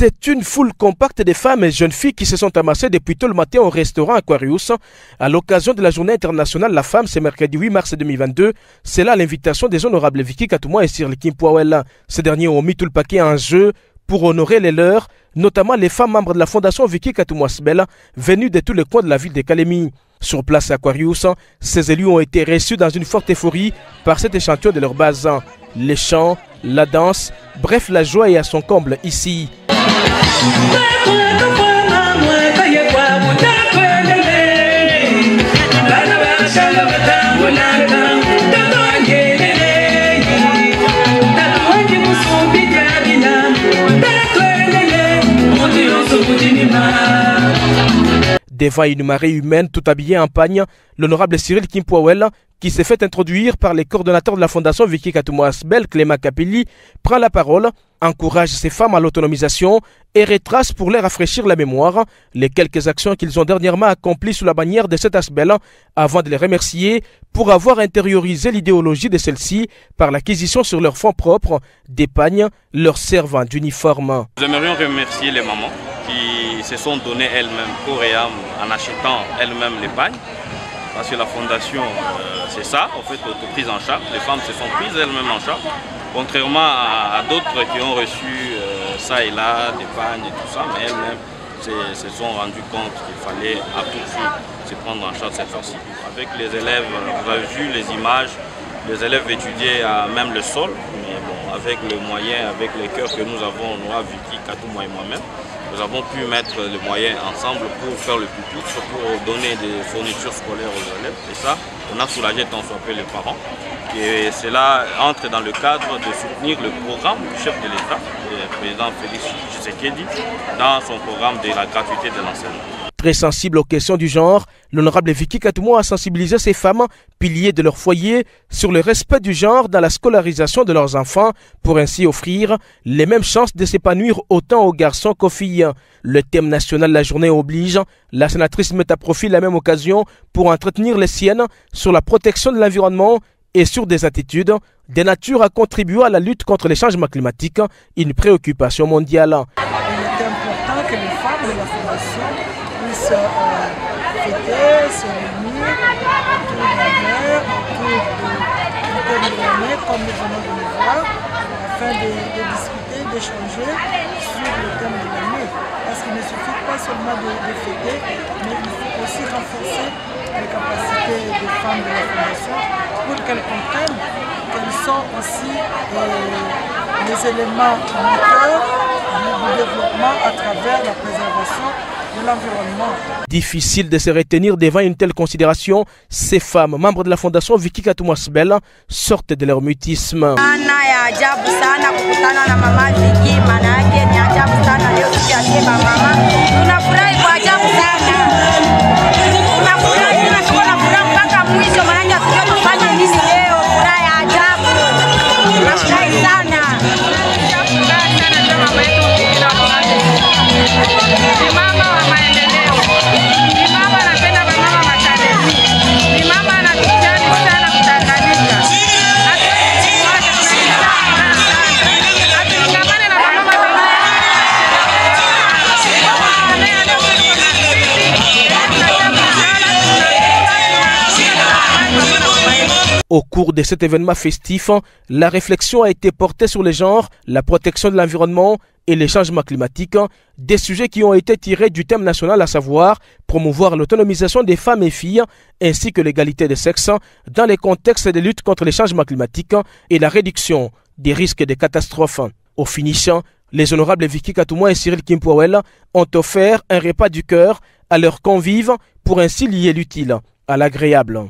C'est une foule compacte de femmes et jeunes filles qui se sont amassées depuis tôt le matin au restaurant Aquarius à l'occasion de la journée internationale de la femme, ce mercredi 8 mars 2022. C'est là l'invitation des honorables Vicky Katouma et Cyril Kimpouawel. Ces derniers ont mis tout le paquet en jeu pour honorer les leurs, notamment les femmes membres de la fondation Vicky Katouma Sbel, venues de tous les coins de la ville de Kalemi. Sur place à Aquarius, ces élus ont été reçus dans une forte euphorie par cet échantillon de leur base. Les chants, la danse, bref, la joie est à son comble ici. Devant une marée humaine tout habillée en pagne, l'honorable Cyril Kimpouawel, qui s'est fait introduire par les coordonnateurs de la fondation Vicky Katouma Sbel, Clément Capelli, prend la parole, encourage ces femmes à l'autonomisation et retrace pour leur rafraîchir la mémoire les quelques actions qu'ils ont dernièrement accomplies sous la bannière de cet Asbel, avant de les remercier pour avoir intériorisé l'idéologie de celle-ci par l'acquisition sur leurs fonds propres des pagnes leur servant d'uniforme. Nous aimerions remercier les mamans qui se sont données elles-mêmes corps et âme en achetant elles-mêmes les pagnes. Parce que la fondation, c'est ça, en fait, l'autoprise en charge. Les femmes se sont prises elles-mêmes en charge. Contrairement à d'autres qui ont reçu ça et là, des pagnes et tout ça, mais elles-mêmes se sont rendues compte qu'il fallait à tout prix se prendre en charge cette fois-ci. Avec les élèves, vous avez vu les images, les élèves étudiaient même le sol, mais bon, avec les moyens, avec les cœurs que nous avons, moi, Vicky, Katouma et moi-même, nous avons pu mettre les moyens ensemble pour faire le pupitre, pour donner des fournitures scolaires aux élèves. Et ça, on a soulagé tant soit peu les parents. Et cela entre dans le cadre de soutenir le programme du chef de l'État, le président Félix Tshisekedi, dans son programme de la gratuité de l'enseignement. Très sensible aux questions du genre, l'honorable Vicky Katouma a sensibilisé ces femmes, piliers de leur foyer, sur le respect du genre dans la scolarisation de leurs enfants pour ainsi offrir les mêmes chances de s'épanouir autant aux garçons qu'aux filles. Le thème national de la journée oblige, la sénatrice met à profit la même occasion pour entretenir les siennes sur la protection de l'environnement et sur des attitudes de nature à contribuer à la lutte contre les changements climatiques, une préoccupation mondiale. Il est important que les femmes de la fondation puissent fêter, se réunir autour d'un verre, autour du thème de l'année, comme nous venons de le voir, afin de discuter, d'échanger sur le thème de l'année. Parce qu'il ne suffit pas seulement de fêter, mais il faut aussi renforcer les capacités des femmes de la fondation pour qu'elles comprennent qu'elles sont aussi les éléments moteurs du développement à travers la préservation de l'environnement. Difficile de se retenir devant une telle considération, ces femmes, membres de la fondation Vicky Katouma Sbel, sortent de leur mutisme. Au cours de cet événement festif, la réflexion a été portée sur les genres, la protection de l'environnement et les changements climatiques, des sujets qui ont été tirés du thème national, à savoir promouvoir l'autonomisation des femmes et filles ainsi que l'égalité des sexes dans les contextes de lutte contre les changements climatiques et la réduction des risques de catastrophes. Au finish, les honorables Vicky Katouma et Cyril Kimpouawel ont offert un repas du cœur à leurs convives pour ainsi lier l'utile à l'agréable.